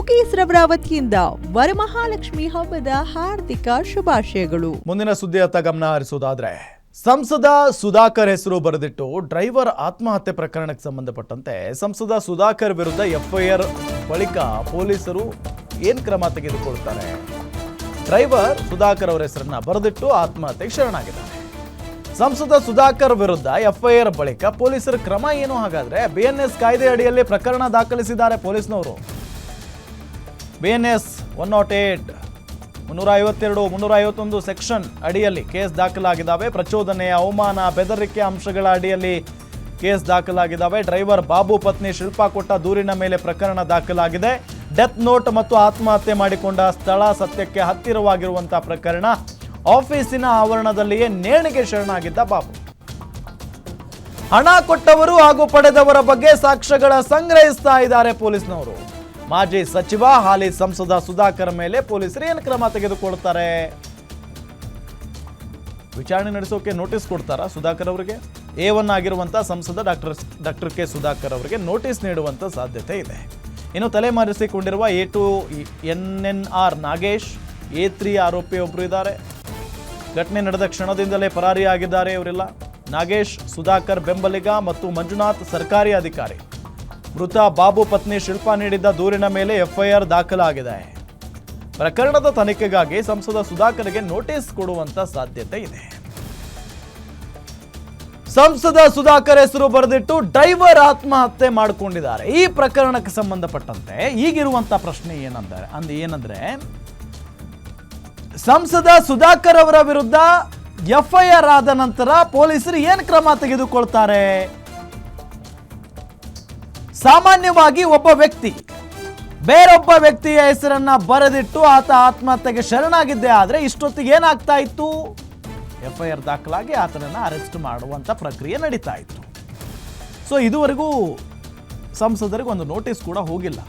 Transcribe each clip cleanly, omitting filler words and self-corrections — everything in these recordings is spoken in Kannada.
ಕುಕೀಸ್ ರವರ ವತಿಯಿಂದ ವರಮಹಾಲಕ್ಷ್ಮಿ ಹಬ್ಬದ ಹಾರ್ದಿಕ ಶುಭಾಶಯಗಳು. ಮುಂದಿನ ಸುದ್ದಿಯತ್ತ ಗಮನ ಹರಿಸುವುದಾದ್ರೆ, ಸಂಸದ ಸುಧಾಕರ್ ಹೆಸರು ಬರೆದಿಟ್ಟು ಡ್ರೈವರ್ ಆತ್ಮಹತ್ಯೆ ಪ್ರಕರಣಕ್ಕೆ ಸಂಬಂಧಪಟ್ಟಂತೆ ಸಂಸದ ಸುಧಾಕರ್ ವಿರುದ್ಧ ಎಫ್ಐಆರ್ ಬಳಿಕ ಪೊಲೀಸರು ಏನ್ ಕ್ರಮ ತೆಗೆದುಕೊಳ್ತಾರೆ? ಡ್ರೈವರ್ ಸುಧಾಕರ್ ಅವರ ಹೆಸರನ್ನ ಬರೆದಿಟ್ಟು ಆತ್ಮಹತ್ಯೆಗೆ ಶರಣಾಗಿದ್ದಾರೆ. ಸಂಸದ ಸುಧಾಕರ್ ವಿರುದ್ಧ ಎಫ್ಐಆರ್ ಬಳಿಕ ಪೊಲೀಸರ ಕ್ರಮ ಏನು? ಹಾಗಾದ್ರೆ ಬಿಎನ್ಎಸ್ ಕಾಯ್ದೆ ಅಡಿಯಲ್ಲಿ ಪ್ರಕರಣ ದಾಖಲಿಸಿದ್ದಾರೆ ಪೊಲೀಸ್ನವರು. ಬಿಎನ್ಎಸ್ 108, 352, 351 ಸೆಕ್ಷನ್ ಅಡಿಯಲ್ಲಿ ಕೇಸ್ ದಾಖಲಾಗಿದ್ದಾವೆ. ಪ್ರಚೋದನೆ, ಅವಮಾನ, ಬೆದರಿಕೆ ಅಂಶಗಳ ಅಡಿಯಲ್ಲಿ ಕೇಸ್ ದಾಖಲಾಗಿದ್ದಾವೆ. ಡ್ರೈವರ್ ಬಾಬು ಪತ್ನಿ ಶಿಲ್ಪಾ ಕೊಟ್ಟ ದೂರಿನ ಮೇಲೆ ಪ್ರಕರಣ ದಾಖಲಾಗಿದೆ. ಡೆತ್ ನೋಟ್ ಮತ್ತು ಆತ್ಮಹತ್ಯೆ ಮಾಡಿಕೊಂಡ ಸ್ಥಳ ಸತ್ಯಕ್ಕೆ ಹತ್ತಿರವಾಗಿರುವಂತಹ ಪ್ರಕರಣ. ಆಫೀಸಿನ ಆವರಣದಲ್ಲಿಯೇ ನೇಣಿಗೆ ಶರಣಾಗಿದ್ದ ಬಾಬು. ಹಣ ಕೊಟ್ಟವರು ಹಾಗೂ ಪಡೆದವರ ಬಗ್ಗೆ ಸಾಕ್ಷ್ಯಗಳ ಸಂಗ್ರಹಿಸ್ತಾ ಇದ್ದಾರೆ ಪೊಲೀಸ್ನವರು. ಮಾಜಿ ಸಚಿವ ಹಾಲಿ ಸಂಸದ ಸುಧಾಕರ್ ಮೇಲೆ ಪೊಲೀಸರು ಏನು ಕ್ರಮ ತೆಗೆದುಕೊಳ್ತಾರೆ? ವಿಚಾರಣೆ ನಡೆಸೋಕೆ ನೋಟಿಸ್ ಕೊಡ್ತಾರಾ ಸುಧಾಕರ್ ಅವರಿಗೆ? A1 ಆಗಿರುವಂತಹ ಸಂಸದ ಡಾಕ್ಟರ್ ಕೆ ಸುಧಾಕರ್ ಅವರಿಗೆ ನೋಟಿಸ್ ನೀಡುವಂತ ಸಾಧ್ಯತೆ ಇದೆ. ಇನ್ನು ತಲೆಮರೆಸಿಕೊಂಡಿರುವ A2 NNR ನಾಗೇಶ್, A3 ಆರೋಪಿ ಒಬ್ಬರು ಇದ್ದಾರೆ. ಘಟನೆ ನಡೆದ ಕ್ಷಣದಿಂದಲೇ ಪರಾರಿಯಾಗಿದ್ದಾರೆ ಇವರೆಲ್ಲ. ನಾಗೇಶ್ ಸುಧಾಕರ್ ಬೆಂಬಲಿಗ ಮತ್ತು ಮಂಜುನಾಥ್ ಸರ್ಕಾರಿ ಅಧಿಕಾರಿ. ಮೃತ ಬಾಬು ಪತ್ನಿ ಶಿಲ್ಪಾ ನೀಡಿದ್ದ ದೂರಿನ ಮೇಲೆ ಎಫ್ಐಆರ್ ದಾಖಲಾಗಿದೆ. ಪ್ರಕರಣದ ತನಿಖೆಗಾಗಿ ಸಂಸದ ಸುಧಾಕರ್ಗೆ ನೋಟಿಸ್ ಕೊಡುವಂತ ಸಾಧ್ಯತೆ ಇದೆ. ಸಂಸದ ಸುಧಾಕರ್ ಹೆಸರು ಬರೆದಿಟ್ಟು ಡ್ರೈವರ್ ಆತ್ಮಹತ್ಯೆ ಮಾಡಿಕೊಂಡಿದ್ದಾರೆ. ಈ ಪ್ರಕರಣಕ್ಕೆ ಸಂಬಂಧಪಟ್ಟಂತೆ ಈಗಿರುವಂತ ಪ್ರಶ್ನೆ ಏನಂದ್ರೆ ಸಂಸದ ಸುಧಾಕರ್ ಅವರ ವಿರುದ್ಧ ಎಫ್ಐಆರ್ ಆದ ನಂತರ ಪೊಲೀಸರು ಏನು ಕ್ರಮ ತೆಗೆದುಕೊಳ್ತಾರೆ? ಸಾಮಾನ್ಯವಾಗಿ ಒಬ್ಬ ವ್ಯಕ್ತಿ ಬೇರೊಬ್ಬ ವ್ಯಕ್ತಿಯ ಹೆಸರನ್ನ ಬರೆದಿಟ್ಟು ಆತ ಆತ್ಮಹತ್ಯೆಗೆ ಶರಣಾಗಿದ್ದೆ ಆದ್ರೆ ಇಷ್ಟೊತ್ತಿಗೆ ಏನಾಗ್ತಾ ಇತ್ತು? ಎಫ್ಐಆರ್ ದಾಖಲಾಗಿ ಆತನನ್ನ ಅರೆಸ್ಟ್ ಮಾಡುವಂತ ಪ್ರಕ್ರಿಯೆ ನಡೀತಾ ಇತ್ತು. ಸೊ ಇದುವರೆಗೂ ಸಂಸದರಿಗೆ ಒಂದು ನೋಟಿಸ್ ಕೂಡ ಹೋಗಿಲ್ಲ.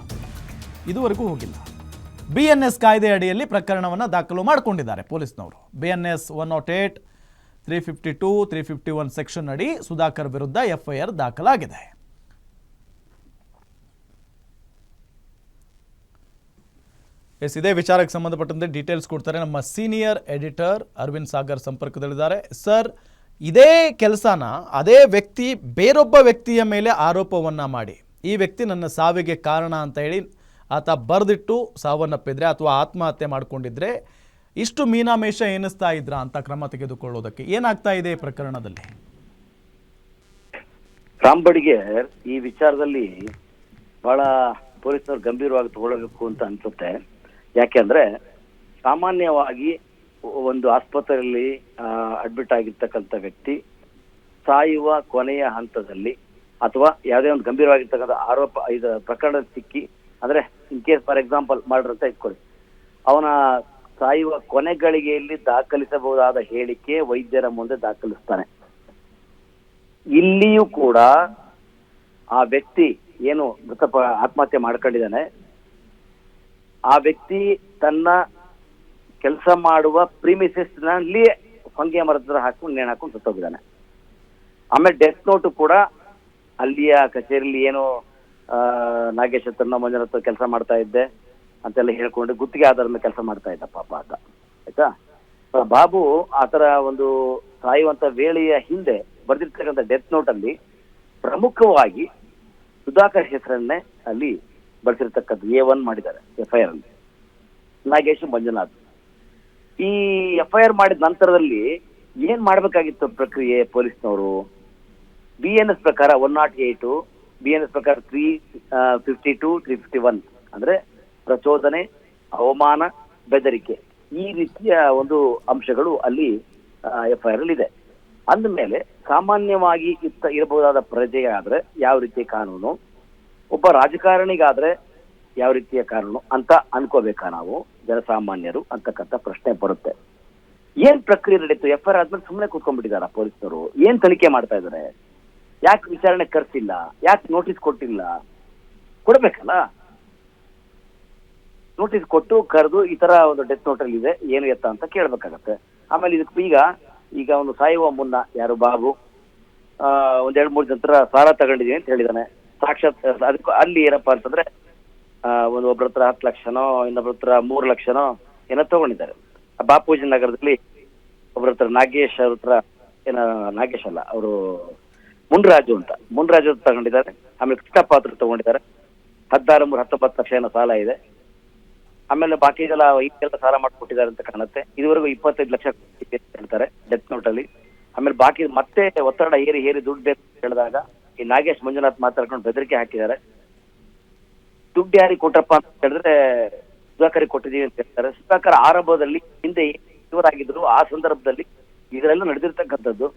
ಬಿಎನ್ಎಸ್ ಕಾಯ್ದೆ ಅಡಿಯಲ್ಲಿ ಪ್ರಕರಣವನ್ನು ದಾಖಲು ಮಾಡಿಕೊಂಡಿದ್ದಾರೆ ಪೊಲೀಸ್ನವರು. ಬಿಎನ್ಎಸ್ 108, 352, 351 ಸೆಕ್ಷನ್ ಅಡಿ ಸುಧಾಕರ್ ವಿರುದ್ಧ ಎಫ್ಐಆರ್ ದಾಖಲಾಗಿದೆ. ಇದೇ ವಿಚಾರಕ್ಕೆ ಸಂಬಂಧಪಟ್ಟಂತೆ ಡೀಟೇಲ್ಸ್ ಕೊಡ್ತಾರೆ ನಮ್ಮ ಸೀನಿಯರ್ ಎಡಿಟರ್ ಅರವಿಂದ್ ಸಾಗರ್ ಸಂಪರ್ಕದಲ್ಲಿದ್ದಾರೆ. ಸರ್, ಇದೇ ಕೆಲಸನ ಅದೇ ವ್ಯಕ್ತಿ ಬೇರೊಬ್ಬ ವ್ಯಕ್ತಿಯ ಮೇಲೆ ಆರೋಪವನ್ನ ಮಾಡಿ ಈ ವ್ಯಕ್ತಿ ನನ್ನ ಸಾವಿಗೆ ಕಾರಣ ಅಂತ ಹೇಳಿ ಆತ ಬರೆದಿಟ್ಟು ಸಾವನ್ನಪ್ಪಿದ್ರೆ ಅಥವಾ ಆತ್ಮಹತ್ಯೆ ಮಾಡಿಕೊಂಡಿದ್ರೆ ಇಷ್ಟು ಮೀನಾಮೇಷ ಎನಿಸ್ತಾ ಇದ್ರ ಅಂತ ಕ್ರಮ ತೆಗೆದುಕೊಳ್ಳೋದಕ್ಕೆ ಏನಾಗ್ತಾ ಇದೆ ಈ ಪ್ರಕರಣದಲ್ಲಿ? ರಾಂಬಡಿಗೆ ಈ ವಿಚಾರದಲ್ಲಿ ಬಹಳ ಪೊಲೀಸರು ಗಂಭೀರವಾಗಿ ತಗೊಳ್ಳಬೇಕು ಅಂತ ಅನ್ಸುತ್ತೆ. ಯಾಕೆಂದ್ರೆ ಸಾಮಾನ್ಯವಾಗಿ ಒಂದು ಆಸ್ಪತ್ರೆಯಲ್ಲಿ ಅಡ್ಮಿಟ್ ಆಗಿರ್ತಕ್ಕಂಥ ವ್ಯಕ್ತಿ ಸಾಯುವ ಕೊನೆಯ ಹಂತದಲ್ಲಿ ಅಥವಾ ಯಾವುದೇ ಒಂದು ಗಂಭೀರವಾಗಿರ್ತಕ್ಕಂಥ ಆರೋಪ ಪ್ರಕರಣ ಸಿಕ್ಕಿ ಅಂದ್ರೆ in case for example murder ಅಂತ ಇಟ್ಕೊಳ್ಳಿ, ಅವನ ಸಾಯುವ ಕೊನೆ ಗಳಿಗೆಯಲ್ಲಿ ದಾಖಲಿಸಬಹುದಾದ ಹೇಳಿಕೆ ವೈದ್ಯರ ಮುಂದೆ ದಾಖಲಿಸ್ತಾನೆ. ಇಲ್ಲಿಯೂ ಕೂಡ ಆ ವ್ಯಕ್ತಿ ಏನು ಆತ್ಮಹತ್ಯೆ ಮಾಡ್ಕೊಂಡಿದ್ದಾನೆ, ಆ ವ್ಯಕ್ತಿ ತನ್ನ ಕೆಲಸ ಮಾಡುವ ಪ್ರಿಮಿಸಸ್ ನಲ್ಲಿ ಹೊಂಗೆ ಮರದ ಹಾಕೊಂಡು ನೇಣು ಹಾಕೊಂಡು ಸತ್ತೋಗಿದ್ದಾನೆ. ಆಮೇಲೆ ಡೆತ್ ನೋಟು ಕೂಡ ಅಲ್ಲಿಯ ಕಚೇರಿಯಲ್ಲಿ ಏನು ನಾಗೇಶ್ ಹತ್ರನ ಮಂಜುನಾಥ್ ಕೆಲಸ ಮಾಡ್ತಾ ಇದ್ದೆ ಅಂತೆಲ್ಲ ಹೇಳ್ಕೊಂಡು ಗುತ್ತಿಗೆ ಆಧಾರದ ಮೇಲೆ ಕೆಲಸ ಮಾಡ್ತಾ ಇದ್ದ ಪಾಪ ಆತ. ಆಯ್ತಾ, ಬಾಬು ಆತರ ಒಂದು ಸಾಯುವಂತ ವೇಳೆಯ ಹಿಂದೆ ಬರ್ದಿರ್ತಕ್ಕಂಥ ಡೆತ್ ನೋಟ್ ಅಲ್ಲಿ ಪ್ರಮುಖವಾಗಿ ಸುಧಾಕರ್ ಹೆಸರನ್ನೇ ಅಲ್ಲಿ ಬರ್ತಿರ್ತಕ್ಕಂಥ A1 ಮಾಡಿದ್ದಾರೆ ಎಫ್ಐಆರ್ ಅಲ್ಲಿ, ನಾಗೇಶ್ ಮಂಜುನಾಥ್. ಈ ಎಫ್ಐಆರ್ ಮಾಡಿದ ನಂತರದಲ್ಲಿ ಏನ್ ಮಾಡ್ಬೇಕಾಗಿತ್ತು ಪ್ರಕ್ರಿಯೆ ಪೊಲೀಸ್ನವರು? ಬಿಎನ್ಎಸ್ ಪ್ರಕಾರ 108, ಬಿಎನ್ಎಸ್ ಪ್ರಕಾರ 352, 351 ಅಂದ್ರೆ ಪ್ರಚೋದನೆ, ಅವಮಾನ, ಬೆದರಿಕೆ, ಈ ರೀತಿಯ ಒಂದು ಅಂಶಗಳು ಅಲ್ಲಿ ಎಫ್ಐಆರ್ ಅಲ್ಲಿ ಇದೆ. ಅಂದಮೇಲೆ ಸಾಮಾನ್ಯವಾಗಿ ಇರಬಹುದಾದ ಪ್ರಜೆಯಾದ್ರೆ ಯಾವ ರೀತಿಯ ಕಾನೂನು, ಒಬ್ಬ ರಾಜಕಾರಣಿಗಾದ್ರೆ ಯಾವ ರೀತಿಯ ಕಾನೂನು ಅಂತ ಅನ್ಕೋಬೇಕಾ ನಾವು ಜನಸಾಮಾನ್ಯರು ಅಂತಕ್ಕಂಥ ಪ್ರಶ್ನೆ ಬರುತ್ತೆ. ಏನ್ ಪ್ರಕ್ರಿಯೆ ನಡೀತು? ಎಫ್ಐಆರ್ ಆದ್ಮೇಲೆ ಸುಮ್ಮನೆ ಕೂತ್ಕೊಂಡ್ಬಿಟ್ಟಿದಾರ ಪೊಲೀಸರು? ಏನ್ ತನಿಖೆ ಮಾಡ್ತಾ ಇದಾರೆ? ಯಾಕೆ ವಿಚಾರಣೆ ಕರ್ಸಿಲ್ಲ? ಯಾಕೆ ನೋಟಿಸ್ ಕೊಟ್ಟಿಲ್ಲ? ಕೊಡ್ಬೇಕಲ್ಲ, ನೋಟಿಸ್ ಕೊಟ್ಟು ಕರೆದು ಈ ತರ ಒಂದು ಡೆತ್ ನೋಟಲ್ಲಿ ಇದೆ ಏನು ಎತ್ತ ಅಂತ ಕೇಳ್ಬೇಕಾಗತ್ತೆ. ಆಮೇಲೆ ಇದಕ್ಕೆ ಈಗ ಒಂದು ಸಾಯುವ ಮುನ್ನ ಯಾರು ಬಾಬು 1-2-3 ಜನ ಸಾಲ ತಗೊಂಡಿದೀನಿ ಅಂತ ಹೇಳಿದಾನೆ. ಸಾಕ್ಷಾತ್ ಅದಕ್ಕೂ ಅಲ್ಲಿ ಏನಪ್ಪಾ ಅಂತಂದ್ರೆ ಒಬ್ಬರ ಹತ್ರ 10 ಲಕ್ಷನೋ ಇನ್ನೊಬ್ರ ಹತ್ರ 3 ಲಕ್ಷನೋ ಏನೋ ತಗೊಂಡಿದ್ದಾರೆ. ಬಾಪೂಜಿ ನಗರದಲ್ಲಿ ಒಬ್ಬರ ಹತ್ರ ನಾಗೇಶ್ ಅವ್ರ ಹತ್ರ ನಾಗೇಶ್ ಅಲ್ಲ ಅವರು ಮುನ್ರಾಜು ತಗೊಂಡಿದ್ದಾರೆ. ಆಮೇಲೆ ಕೃಷ್ಣಪ್ಪ ಹತ್ರ ತಗೊಂಡಿದ್ದಾರೆ. 19 ಲಕ್ಷ ಏನೋ ಸಾಲ ಇದೆ. ಆಮೇಲೆ ಬಾಕಿಗೆಲ್ಲ ಈಗೆಲ್ಲ ಸಾಲ ಮಾಡಿಕೊಟ್ಟಿದ್ದಾರೆ ಅಂತ ಕಾಣುತ್ತೆ. ಇದುವರೆಗೂ 25 ಲಕ್ಷ ಹೇಳ್ತಾರೆ ಡೆತ್ ನೋಟ್ ಅಲ್ಲಿ. ಆಮೇಲೆ ಬಾಕಿ ಮತ್ತೆ ಒತ್ತಡ ಏರಿ ದುಡ್ಡು ಬೇಕು ಹೇಳಿದಾಗ ಈ ನಾಗೇಶ್ ಮಂಜುನಾಥ್ ಮಾತಾಡ್ಕೊಂಡು ಬೆದರಿಕೆ ಹಾಕಿದ್ದಾರೆ. ದುಡ್ಡು ಯಾರಿಗೆ ಕೊಟ್ರಪ್ಪ ಅಂತ ಹೇಳಿದ್ರೆ ಸುಧಾಕರ್ ಕೊಟ್ಟಿದೀವಿ ಅಂತ ಹೇಳ್ತಾರೆ. ಸುಧಾಕರ್ ಆರಂಭದಲ್ಲಿ ಹಿಂದೆ ಇವರಾಗಿದ್ರು ಆ ಸಂದರ್ಭದಲ್ಲಿ ಇದರೆಲ್ಲ ನಡೆದಿರ್ತಕ್ಕಂಥದ್ದು.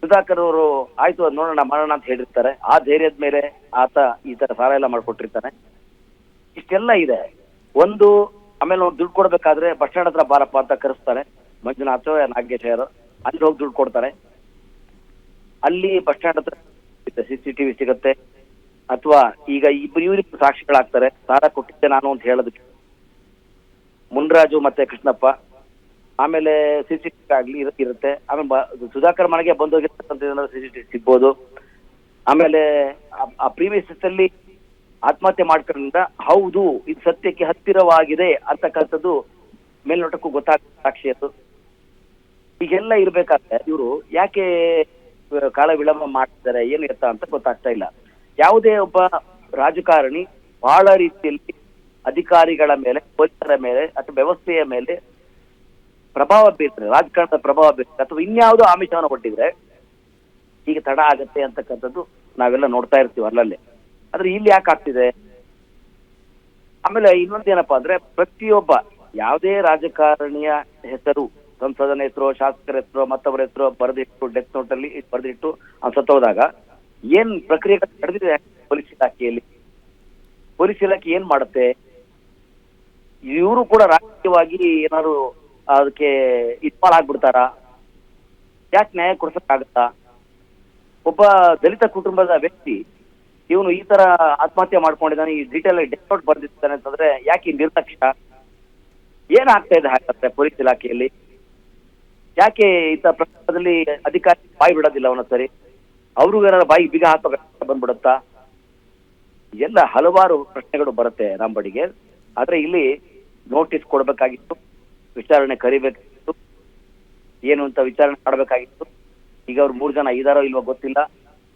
ಸುಧಾಕರ್ ಅವರು ಆಯ್ತು ಅದ್ ನೋಡೋಣ ಮಾಡೋಣ ಅಂತ ಹೇಳಿರ್ತಾರೆ. ಆ ಧೈರ್ಯದ ಮೇಲೆ ಆತ ಈ ತರ ಸಾಲ ಎಲ್ಲ ಮಾಡ್ಕೊಟ್ಟಿರ್ತಾನೆ. ಇಷ್ಟೆಲ್ಲ ಇದೆ. ಆಮೇಲೆ ದುಡ್ಡು ಕೊಡ್ಬೇಕಾದ್ರೆ ಬಸ್ ಸ್ಟ್ಯಾಂಡ್ ಹತ್ರ ಬಾರಪ್ಪ ಅಂತ ಕರೆಸ್ತಾರೆ ಮಂಜುನಾಥ್ ನಾಗೇಶ್ ಯಾರು. ಅಲ್ಲಿ ಹೋಗಿ ದುಡ್ಡು ಕೊಡ್ತಾರೆ. ಅಲ್ಲಿ ಬಸ್ ಸ್ಟ್ಯಾಂಡ್ ಹತ್ರ CCTV ಸಿಗುತ್ತೆ. ಅಥವಾ ಈಗ ಇವ್ರಿಗೆ ಸಾಕ್ಷಿಗಳಾಗ್ತಾರೆ. ಸಾಲ ಕೊಟ್ಟಿದ್ದೆ ನಾನು ಅಂತ ಹೇಳೋದಕ್ಕೆ ಮುನ್ರಾಜು ಮತ್ತೆ ಕೃಷ್ಣಪ್ಪ. ಆಮೇಲೆ CCTV ಆಗ್ಲಿ ಇರುತ್ತೆ. ಆಮೇಲೆ ಸುಧಾಕರ್ ಮನೆಗೆ ಬಂದೋಗಿರ್ತಕ್ಕಂಥ CCTV ಸಿಗ್ಬೋದು. ಆಮೇಲೆ ಆ ಪ್ರೀವಿಯಸ್ ಅಲ್ಲಿ ಆತ್ಮಹತ್ಯೆ ಮಾಡ್ಕೊಂಡ ಹೌದು ಇದು ಸತ್ಯಕ್ಕೆ ಹತ್ತಿರವಾಗಿದೆ ಅಂತಕ್ಕಂಥದ್ದು ಮೇಲ್ನೋಟಕ್ಕೂ ಗೊತ್ತಾಗ್ತದೆ ಸಾಕ್ಷಿ ಅದು. ಈಗೆಲ್ಲ ಇರ್ಬೇಕಾದ್ರೆ ಇವರು ಯಾಕೆ ಕಾಲ ವಿಳಂಬ ಮಾಡ್ತಿದ್ದಾರೆ ಏನು ಎತ್ತ ಅಂತ ಗೊತ್ತಾಗ್ತಾ ಇಲ್ಲ. ಯಾವುದೇ ಒಬ್ಬ ರಾಜಕಾರಣಿ ಬಹಳ ರೀತಿಯಲ್ಲಿ ಅಧಿಕಾರಿಗಳ ಮೇಲೆ, ಪೊಲೀಸರ ಮೇಲೆ ಅಥವಾ ವ್ಯವಸ್ಥೆಯ ಮೇಲೆ ಪ್ರಭಾವ ಬೀರ್ತಾರೆ, ರಾಜಕಾರಣದ ಪ್ರಭಾವ ಬೀರ್ತಾರೆ ಅಥವಾ ಇನ್ಯಾವುದೋ ಆಮಿಷವನ್ನು ಕೊಟ್ಟಿದ್ರೆ ಈಗ ತಡ ಆಗತ್ತೆ ಅಂತಕ್ಕಂಥದ್ದು ನಾವೆಲ್ಲ ನೋಡ್ತಾ ಇರ್ತೀವಿ ಅಲ್ಲಲ್ಲೇ. ಆದ್ರೆ ಇಲ್ಲಿ ಯಾಕೆ ಆಗ್ತಿದೆ? ಆಮೇಲೆ ಇನ್ನೊಂದೇನಪ್ಪಾ ಅಂದ್ರೆ ಪ್ರತಿಯೊಬ್ಬ ಯಾವುದೇ ರಾಜಕಾರಣಿಯ ಹೆಸರು, ಸಂಸದನ ಹೆಸರು, ಶಾಸಕರ ಹೆಸರು, ಮತ್ತೊಬ್ಬರ ಹೆಸರು ಬರೆದಿಟ್ಟು ಡೆತ್ ನೋಟ್ ಅಲ್ಲಿ ಬರೆದಿಟ್ಟು ಸತ್ತೋದಾಗ ಏನ್ ಪ್ರಕ್ರಿಯೆ ನಡೆದಿದೆ ಪೊಲೀಸ್ ಇಲಾಖೆಯಲ್ಲಿ? ಪೊಲೀಸ್ ಇಲಾಖೆ ಏನ್ ಮಾಡುತ್ತೆ? ಇವರು ಕೂಡ ರಾಜಕೀಯವಾಗಿ ಏನಾದ್ರು ಅದಕ್ಕೆ ಇಟ್ಮಾಳಾಗ್ಬಿಡ್ತಾರ? ಯಾಕೆ ನ್ಯಾಯ ಕೊಡ್ಸಕ್ಕಾಗತ್ತಾ? ಒಬ್ಬ ದಲಿತ ಕುಟುಂಬದ ವ್ಯಕ್ತಿ ಇವನು ಈ ತರ ಆತ್ಮಹತ್ಯೆ ಮಾಡ್ಕೊಂಡಿದ್ದಾನೆ, ಈ ಡೀಟೇಲ್ ಡೆತ್ ನೋಟ್ ಬರ್ದಿರ್ತಾನೆ ಅಂತಂದ್ರೆ ಯಾಕೆ ನಿರ್ಲಕ್ಷ್ಯ? ಏನಾಗ್ತಾ ಇದೆ ಹಾಗಾದ್ರೆ ಪೊಲೀಸ್ ಇಲಾಖೆಯಲ್ಲಿ? ಯಾಕೆ ಇಂಥ ಪ್ರಕರಣದಲ್ಲಿ ಅಧಿಕಾರಿ ಬಾಯಿ ಬಿಡೋದಿಲ್ಲ ಒಂದೊಂದ್ಸರಿ? ಅವ್ರಿಗೂ ಏನಾದ್ರು ಬಾಯಿ ಬೀಗ ಹಾಕೋ ಬಂದ್ಬಿಡುತ್ತಾ? ಎಲ್ಲ ಹಲವಾರು ಪ್ರಶ್ನೆಗಳು ಬರುತ್ತೆ ರಾಮಬಡಿಗೆ. ಆದ್ರೆ ಇಲ್ಲಿ ನೋಟಿಸ್ ಕೊಡ್ಬೇಕಾಗಿತ್ತು, ವಿಚಾರಣೆ ಕರಿಬೇಕಾಗಿತ್ತು, ಏನು ಅಂತ ವಿಚಾರಣೆ ಮಾಡ್ಬೇಕಾಗಿತ್ತು. ಈಗ ಅವ್ರು 3 ಜನ ಇದಾರೋ ಇಲ್ವೋ ಗೊತ್ತಿಲ್ಲ.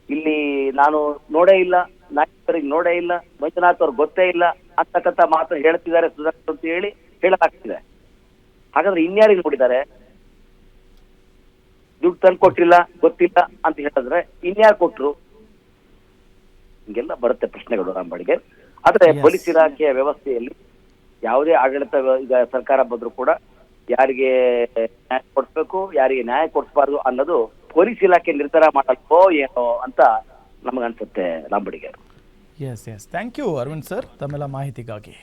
ಇಲ್ಲಿ ನಾನು ನೋಡೇ ಇಲ್ಲ, ನಾಯಕರಿಗೆ ನೋಡೇ ಇಲ್ಲ, ಮಂಜುನಾಥ್ ಅವ್ರಿಗೆ ಗೊತ್ತೇ ಇಲ್ಲ ಅಂತಕ್ಕಂಥ ಮಾತ್ರ ಹೇಳ್ತಿದ್ದಾರೆ ಸುಧಾಕರ್ ಅಂತ ಹೇಳಲಾಗ್ತಿದೆ. ಹಾಗಾದ್ರೆ ಇನ್ಯಾರಿಗೆ ನೋಡಿದ್ದಾರೆ? ದುಡ್ಡು ತಂದು ಕೊಟ್ಟಿಲ್ಲ, ಗೊತ್ತಿಲ್ಲ ಅಂತ ಹೇಳಿದ್ರೆ ಇನ್ಯಾರು ಕೊಟ್ರು? ಹಿಂಗೆಲ್ಲ ಬರುತ್ತೆ ಪ್ರಶ್ನೆಗಳು ರಾಮಬಡಿಗೆ. ಆದ್ರೆ ಪೊಲೀಸ್ ಇಲಾಖೆಯ ವ್ಯವಸ್ಥೆಯಲ್ಲಿ ಯಾವುದೇ ಆಡಳಿತ ಈಗ ಸರ್ಕಾರ ಬಂದ್ರು ಕೂಡ ಯಾರಿಗೆ ನ್ಯಾಯ ಕೊಡಿಸ್ಬೇಕು, ಯಾರಿಗೆ ನ್ಯಾಯ ಕೊಡಿಸಬಾರ್ದು ಅನ್ನೋದು ಪೊಲೀಸ್ ಇಲಾಖೆ ನಿರ್ಧಾರ ಮಾಡಲ್ವೋ ಏನೋ ಅಂತ ನಮಗನ್ಸುತ್ತೆ ರಾಮಬಡಿಗೆ. Yes thank you Arvind sir ತಮ್ಮೆಲ್ಲ ಮಾಹಿತಿಗಾಗಿ.